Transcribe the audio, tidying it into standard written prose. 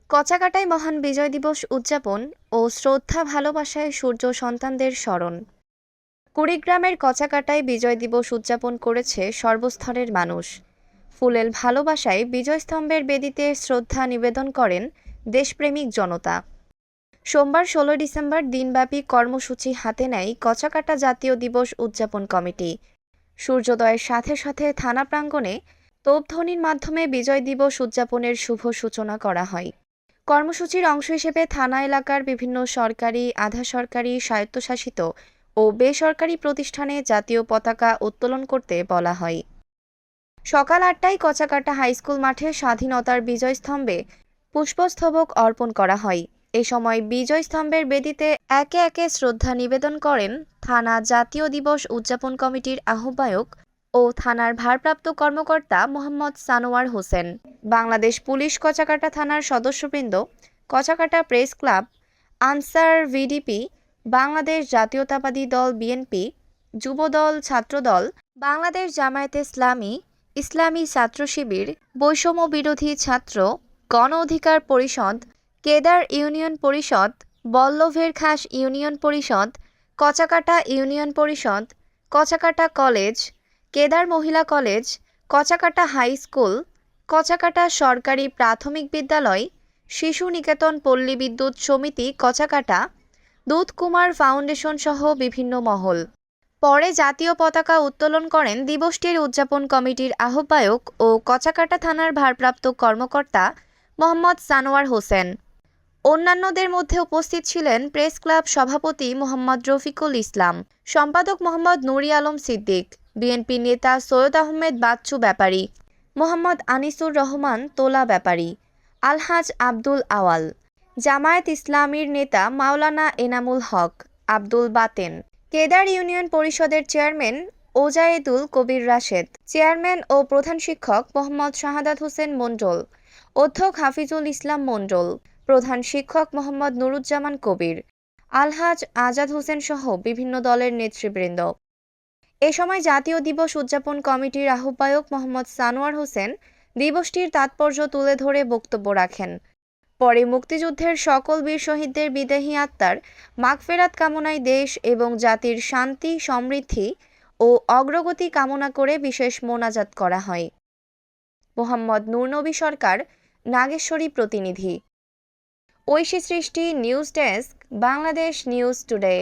কচাকাটায় মহান বিজয় দিবস উদযাপন ও শ্রদ্ধা ভালোবাসায় সূর্য সন্তানদের স্মরণ। কুড়িগ্রামের কচাকাটায় বিজয় দিবস উদযাপন করেছে সর্বস্তরের মানুষ। ফুলেল ভালোবাসায় বিজয়স্তম্ভের বেদিতে শ্রদ্ধা নিবেদন করেন দেশপ্রেমিক জনতা। সোমবার ১৬ ডিসেম্বর দিনব্যাপী কর্মসূচি হাতে নেয় কচাকাটা জাতীয় দিবস উদযাপন কমিটি। সূর্যোদয়ের সাথে সাথে থানা প্রাঙ্গণে তোপধ্বনির মাধ্যমে বিজয় দিবস উদযাপনের শুভ সূচনা করা হয়। কর্মসূচির অংশ হিসেবে থানা এলাকার বিভিন্ন সরকারি, আধা সরকারি, স্বায়ত্তশাসিত ও বেসরকারি প্রতিষ্ঠানে জাতীয় পতাকা উত্তোলন করতে বলা হয়। সকাল ৮টায় কচাকাটা হাইস্কুল মাঠে স্বাধীনতার বিজয়স্তম্ভে পুষ্পস্তবক অর্পণ করা হয়। এ সময় বিজয়স্তম্ভের বেদিতে একে একে শ্রদ্ধা নিবেদন করেন থানা জাতীয় দিবস উদযাপন কমিটির আহ্বায়ক ও থানার ভারপ্রাপ্ত কর্মকর্তা মোহাম্মদ সানোয়ার হোসেন, বাংলাদেশ পুলিশ কচাকাটা থানার সদস্যবৃন্দ, Kachakata press club, Ansar VDP, Bangladesh জাতীয়তাবাদী দল বিএনপি, যুবদল, ছাত্রদল, বাংলাদেশ জামায়াতে ইসলামী, ইসলামী ছাত্র শিবির, বৈষম্য বিরোধী ছাত্র, গণ অধিকার পরিষদ, কেদার ইউনিয়ন পরিষদ, বল্লভের খাস ইউনিয়ন পরিষদ, কচাকাটা ইউনিয়ন পরিষদ, কচাকাটা কলেজ, কেদার মহিলা college, Kachakata high school, Kachakata সরকারি প্রাথমিক বিদ্যালয়, শিশু নিকেতন পল্লী বিদ্যুৎ সমিতি কচাকাটা, দুধকুমার ফাউন্ডেশন সহ বিভিন্ন মহল। পরে জাতীয় পতাকা উত্তোলন করেন দিবসটির উদযাপন কমিটির আহ্বায়ক ও কচাকাটা থানার ভারপ্রাপ্ত কর্মকর্তা মোহাম্মদ সানোয়ার হোসেন। অন্যান্যদের মধ্যে উপস্থিত ছিলেন প্রেস ক্লাব সভাপতি মোহাম্মদ রফিকুল ইসলাম, সম্পাদক মোহাম্মদ নুরি আলম সিদ্দিক, বিএনপি নেতা সৈয়দ আহমেদ বাচ্চু ব্যাপারী, মোহাম্মদ আনিসুর রহমান তোলা ব্যাপারী, আলহাজ আব্দুল আওয়াল, জামায়াত ইসলামীর নেতা মাওলানা এনামুল হক, আব্দুল বাতেন, কেদার ইউনিয়ন পরিষদের চেয়ারম্যান ওজায়েদুল কবির রাশেদ, চেয়ারম্যান ও প্রধান শিক্ষক মোহাম্মদ শাহাদাত হোসেন মণ্ডল, অধ্যক্ষ হাফিজুল ইসলাম মণ্ডল, প্রধান শিক্ষক মোহাম্মদ নুরুজ্জামান কবির, আলহাজ আজাদ হোসেন সহ বিভিন্ন দলের নেতৃবৃন্দ। এ সময় জাতীয় দিবস উদযাপন কমিটির আহ্বায়ক মোহাম্মদ সানোয়ার হোসেন দিবসটির তাৎপর্য তুলে ধরে বক্তব্য রাখেন। পরে মুক্তিযুদ্ধের সকল বীর শহীদদের বিদেহী আত্মার মাগফেরাত কামনায় দেশ এবং জাতির শান্তি, সমৃদ্ধি ও অগ্রগতি কামনা করে বিশেষ মোনাজাত করা হয়। মোহাম্মদ নূরনবী সরকার, নাগেশ্বরী প্রতিনিধি। ঐশী সৃষ্টি, news desk, Bangladesh news today.